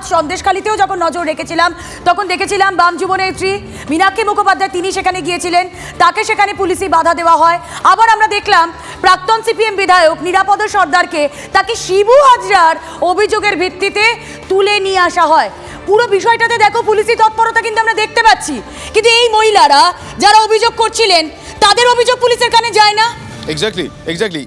আজ সন্দেশখালীতেও যখন নজর রেখেছিলাম তখন দেখেছিলাম বাম যুবনেত্রী মীনাক্ষী মুখোপাধ্যায় তিনি সেখানে গিয়েছিলেন, তাকে সেখানে পুলিশি বাধা দেওয়া হয়। আবার আমরা দেখলাম প্রাক্তন সিপিএম বিধায়ক নিরাপদ সর্দারকে তাকে শিবু হাজরার অভিযোগের ভিত্তিতে তুলে নিয়ে আসা হয়। পুরো বিষয়টাতে দেখো পুলিশি তৎপরতা কিন্তু আমরা দেখতে পাচ্ছি, কিন্তু এই মহিলারা যারা অভিযোগ করছিলেন তাদের অভিযোগ পুলিশের কানে যায় না। এক্স্যাক্টলি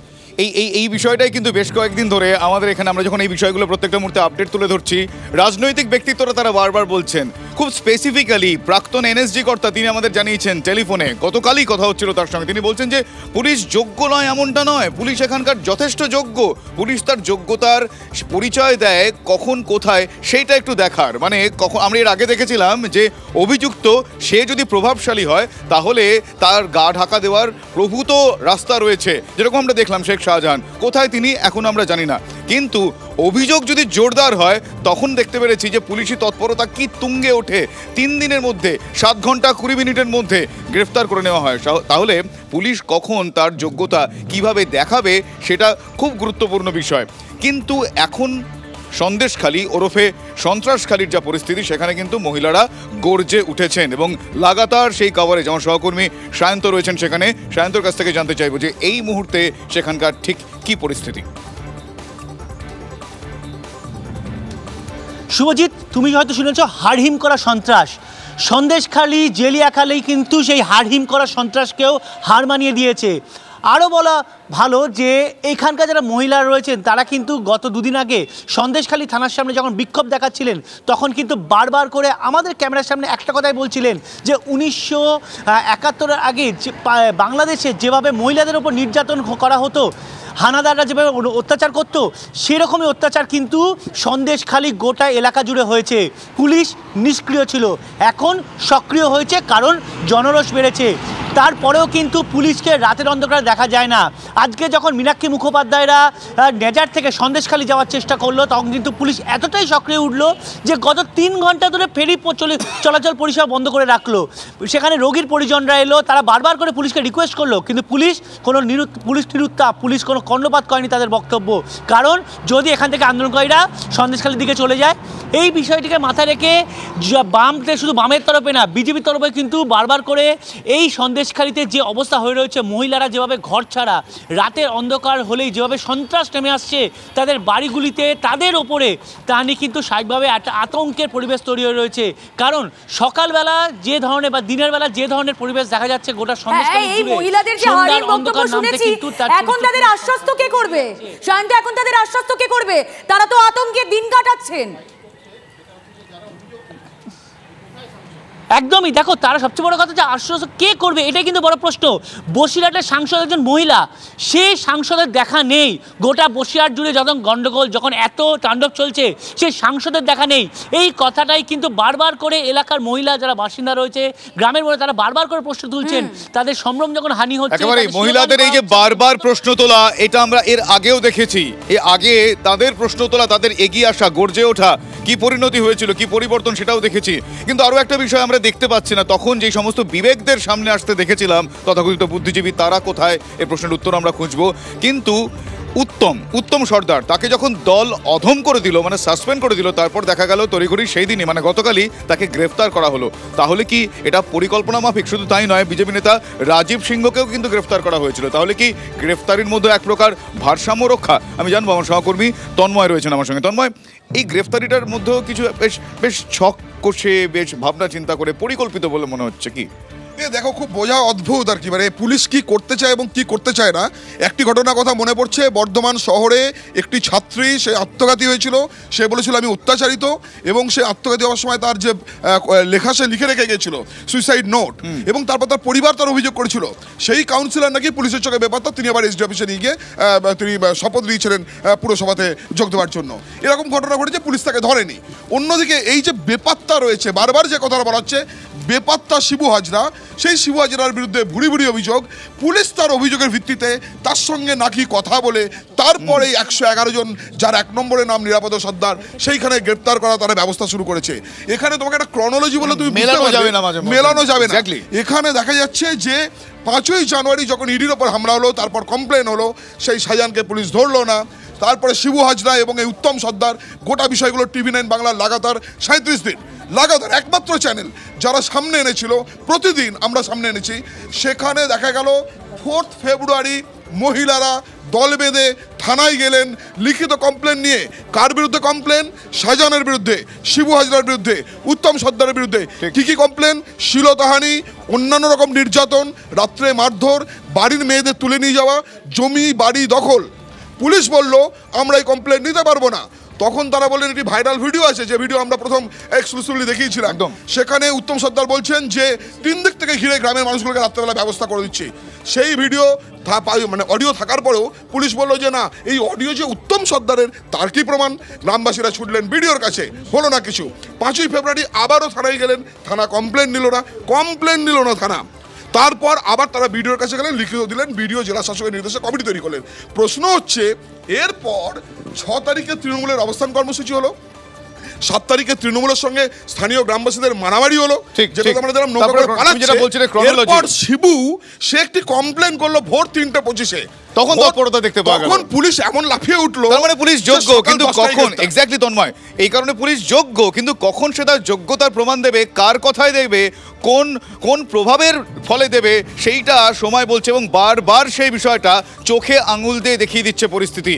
এই বিষয়টাই কিন্তু বেশ কয়েকদিন ধরে আমাদের এখানে আমরা যখন এই বিষয়গুলো প্রত্যেকটা মুহূর্তে আপডেট তুলে ধরছি, রাজনৈতিক ব্যক্তিত্বরা তারা বারবার বলছেন। খুব স্পেসিফিক্যালি প্রাক্তন এনএসজি কর্তা তিনি আমাদের জানিয়েছেন টেলিফোনে, গতকালই কথা হচ্ছিল তার সঙ্গে, তিনি বলছেন যে পুলিশ যোগ্য নয় এমনটা নয়, পুলিশ এখানকার যথেষ্ট যোগ্য, পুলিশ তার যোগ্যতার পরিচয় দেয় কখন কোথায় সেইটা একটু দেখার। মানে কখন আমরা এর আগে দেখেছিলাম যে অভিযুক্ত সে যদি প্রভাবশালী হয় তাহলে তার গা ঢাকা দেওয়ার প্রভূত রাস্তা রয়েছে, যেরকম আমরা দেখলাম শেখ শাহজাহান, কোথায় তিনি এখন আমরা জানি না, কিন্তু অভিযোগ যদি জোরদার হয় তখন দেখতে পেরেছি যে পুলিশি তৎপরতা কি তুঙ্গে ওঠে। 3 দিনের মধ্যে 7 ঘন্টা 20 মিনিটের মধ্যে গ্রেফতার করে নেওয়া হয়। তাহলে পুলিশ কখন তার যোগ্যতা কিভাবে দেখাবে সেটা খুব গুরুত্বপূর্ণ বিষয়। কিন্তু এখন সন্দেশখালী ওরফে সন্ত্রাসখালীর যা পরিস্থিতি সেখানে কিন্তু মহিলারা গর্জে উঠেছেন এবং লাগাতার সেই কভারেজ আমার সহকর্মী সায়ন্ত রয়েছেন সেখানে, সায়ন্তর কাছ থেকে জানতে চাইবো যে এই মুহূর্তে সেখানকার ঠিক কি পরিস্থিতি। শুভজিৎ, তুমি হয়তো শুনেছ হাড়হিম করা সন্ত্রাস। সন্দেশখালী জেলিয়াখালী কিন্তু সেই হাড়হিম করা সন্ত্রাসকেও হার মানিয়ে দিয়েছে। আরও বলা ভালো যে এখানকার যারা মহিলারা রয়েছেন তারা কিন্তু গত 2 দিন আগে সন্দেশখালী থানার সামনে যখন বিক্ষোভ দেখাচ্ছিলেন তখন কিন্তু বারবার করে আমাদের ক্যামেরার সামনে একটা কথাই বলছিলেন যে 1971-এর আগে বাংলাদেশে যেভাবে মহিলাদের ওপর নির্যাতন করা হতো, হানাদাররা যেভাবে অত্যাচার করতো, সেরকমই অত্যাচার কিন্তু সন্দেশখালী গোটা এলাকা জুড়ে হয়েছে। পুলিশ নিষ্ক্রিয় ছিল, এখন সক্রিয় হয়েছে কারণ জনরোষ বেড়েছে। তারপরেও কিন্তু পুলিশকে রাতের অন্ধকারে দেখা যায় না। আজকে যখন মীনাক্ষী মুখোপাধ্যায়রা নেজার থেকে সন্দেশখালী যাওয়ার চেষ্টা করলো তখন কিন্তু পুলিশ এতটাই সক্রিয় উঠলো যে গত 3 ঘন্টা ধরে ফেরি চলাচল পরিষেবা বন্ধ করে রাখলো। সেখানে রোগীর পরিজনরা এলো, তারা বারবার করে পুলিশকে রিকোয়েস্ট করলো, কিন্তু পুলিশ কোনো কর্ণপাত করেনি তাদের বক্তব্য। কারণ যদি এখান থেকে আন্দোলনকারীরা সন্দেশখালীর দিকে চলে যায়, এই বিষয়টিকে মাথায় রেখে শুধু বামের তরফে না বিজেপির তরফে কিন্তু বারবার করে এই সন্দেশখালীতে যে অবস্থা হয়ে রয়েছে, মহিলারা যেভাবে ঘর ছাড়া, রাতের অন্ধকার হলেই যেভাবে সন্ত্রাস নেমে আসছে তাদের বাড়িগুলিতে, তাদের ওপরে, তা নিয়ে কিন্তু স্বাভাবিকভাবে একটা আতঙ্কের পরিবেশ তৈরি হয়ে রয়েছে। কারণ সকালবেলা যে ধরনের বা দিনের বেলা যে ধরনের পরিবেশ দেখা যাচ্ছে গোটা সন্দেশখালী এই মহিলাদের যে হারির বক্তব্য শুনেছি, এখন তাদের আশ্বস্ত কে করবে? শান্ত, এখন তাদের আশ্বস্ত কে করবে? তারা তো আতঙ্কে দিন কাটাচ্ছেন। একদমই, দেখো তারা সবচেয়ে বড় কথা যে আশ্বস্ত কে করবে এটাই কিন্তু বড় প্রশ্ন। বসিরহাটের সাংসদ একজন মহিলা, সেই সাংসদের দেখা নেই। গোটা বসিরহাট জুড়ে যখন গন্ডগোল, যখন এত তাণ্ডব চলছে, সেই সাংসদের দেখা নেই। এই কথাটাই কিন্তু বারবার করে এলাকার মহিলা যারা বাসিন্দা রয়েছে, গ্রামের মধ্যে, তারা বারবার করে প্রশ্ন তুলছেন। তাদের সম্ভ্রম যখন হানি হচ্ছে, একেবারে মহিলাদের এই যে বারবার প্রশ্ন তোলা, এটা আমরা এর আগেও দেখেছি। এর আগে তাদের প্রশ্ন তোলা, তাদের এগিয়ে আসা, গর্জে ওঠা, কি পরিণতি হয়েছিল, কি পরিবর্তন সেটাও দেখেছি। কিন্তু আরও একটা বিষয় আমরা দেখতে পাচ্ছি না, তখন যে সমস্ত বিবেকদের সামনে আসতে দেখেছিলাম তথাকথিত বুদ্ধিজীবী, তারা কোথায়, এই প্রশ্নের উত্তর আমরা খুঁজবো। কিন্তু উত্তম সর্দার, তাকে যখন দল অধম করে দিল, মানে সাসপেন্ড করে দিল, তারপর দেখা গেল তড়িঘড়ি সেই দিনই, মানে গতকালই তাকে গ্রেফতার করা হলো। তাহলে কি এটা পরিকল্পনা মাফিক? শুধু তাই নয়, বিজেপি নেতা রাজীব সিংহকেও কিন্তু গ্রেফতার করা হয়েছিল। তাহলে কি গ্রেফতারির মধ্যে এক প্রকার ভারসাম্য রক্ষা? আমি জানবো, আমার সহকর্মী তন্ময় রয়েছেন আমার সঙ্গে। তন্ময়, এই গ্রেফতারিটার মধ্যেও কিছু বেশ ছক কষে, বেশ ভাবনা চিন্তা করে পরিকল্পিত বলে মনে হচ্ছে কি? দেখো, খুব বোঝা অদ্ভুত আর কি, মানে পুলিশ কি করতে চায় এবং কি করতে চায় না। একটি ঘটনার কথা মনে পড়ছে, বর্ধমান শহরে একটি ছাত্রী, সে আত্মঘাতী হয়েছিল। সে বলেছিল আমি অত্যাচারিত, এবং সে আত্মঘাতী হওয়ার সময় তার যে লেখা সে লিখে রেখে গেছিল, সুইসাইড নোট, এবং তারপর তার পরিবার তার অভিযোগ করেছিল। সেই কাউন্সিলর নাকি পুলিশের চোখে বেপাত্তা, তিনি আবার এসডি অফিসে নিয়ে গিয়ে তিনি শপথ নিয়েছিলেন পুরসভাতে যোগ দেওয়ার জন্য। এরকম ঘটনা ঘটেছে, পুলিশ তাকে ধরেনি। অন্যদিকে এই যে বেপাত্তা রয়েছে, বারবার যে কথাটা বলা হচ্ছে, বেপাত্তা শিবু হাজরা, সেই শিবু হাজরার বিরুদ্ধে ভুরি ভুরি অভিযোগ। পুলিশ তার অভিযোগের ভিত্তিতে তার সঙ্গে নাকি কথা বলে তারপরে 111 জন, যার 1 নম্বরের নাম নিরাপদ সর্দার, সেইখানে গ্রেপ্তার করা তারা ব্যবস্থা শুরু করেছে। এখানে তোমাকে একটা ক্রনোলজি বলে তুমি মেলানো যাবে না। এখানে দেখা যাচ্ছে যে 5ই জানুয়ারি যখন ইডির ওপর হামলা হলো, তারপর কমপ্লেন হলো, সেই শাহজাহানকে পুলিশ ধরলো না। তারপরে শিবু হাজরা এবং এই উত্তম সর্দার, গোটা বিষয়গুলো TV9 বাংলার লাগাতার 37 দিন লাগাতার একমাত্র চ্যানেল যারা সামনে এনেছিল, প্রতিদিন আমরা সামনে এনেছি। সেখানে দেখা গেল 4 ফেব্রুয়ারি মহিলারা দল বেঁধে থানায় গেলেন লিখিত কমপ্লেন নিয়ে। কার বিরুদ্ধে কমপ্লেন? শাহজাহানের বিরুদ্ধে, শিবু হাজরার বিরুদ্ধে, উত্তম সর্দারের বিরুদ্ধে। কি কি কমপ্লেন? শ্লীলতাহানি, অন্যান্য রকম নির্যাতন, রাত্রে মারধর, বাড়ির মেয়েদের তুলে নিয়ে যাওয়া, জমি বাড়ি দখল। পুলিশ বলল আমরা এই কমপ্লেন নিতে পারবো না। তখন তারা বললেন একটি ভাইরাল ভিডিও আছে, যে ভিডিও আমরা প্রথম এক্সক্লুসিভলি দেখিয়েছিলাম। একদম। সেখানে উত্তম সর্দার বলছেন যে 3 দিক থেকে ঘিরে গ্রামের মানুষগুলোকে রাত্রেবেলা ব্যবস্থা করে দিচ্ছি। সেই ভিডিও মানে অডিও থাকার পরেও পুলিশ বললো যে না, এই অডিও যে উত্তম সর্দারের তার কি প্রমাণ? গ্রামবাসীরা ছুটলেন ভিডিওর কাছে, হলো না কিছু। 5ই ফেব্রুয়ারি আবারও থানায় গেলেন, থানা কমপ্লেন নিল না থানা। তারপর আবার তারা ভিডিওর কাছে গেলেন, লিখিত দিলেন, ভিডিও জেলা শাসকের নির্দেশে কমিটি তৈরি করলেন। প্রশ্ন হচ্ছে, এরপর 6 তারিখে তৃণমূলের অবস্থান কর্মসূচি হলো, 7 তারিখে তৃণমূলের সঙ্গে স্থানীয় গ্রামবাসীদের মারামারি হলো, যেটা আমরা দেখলাম নৌকা করে পালাচ্ছে। এরপর শিবু সে একটি কমপ্লেন করলো ভোর 3:25-এ। তখন তৎপরতা দেখতে পাওয়া গেল। তখন পুলিশ এমন লাফিয়ে উঠলো, তার মানে পুলিশ যোগ্য, কিন্তু কখন এক্স্যাক্টলি তন্ময়, এই কারণে পুলিশ যোগ্য, কিন্তু কখন সে তার যোগ্যতার প্রমাণ দেবে, কার কথায় দেবে, কোন কোন প্রভাবের ফলে দেবে, সেইটা সময় বলছে। এবং বারবার সেই বিষয়টা চোখে আঙুল দিয়ে দেখিয়ে দিচ্ছে পরিস্থিতি।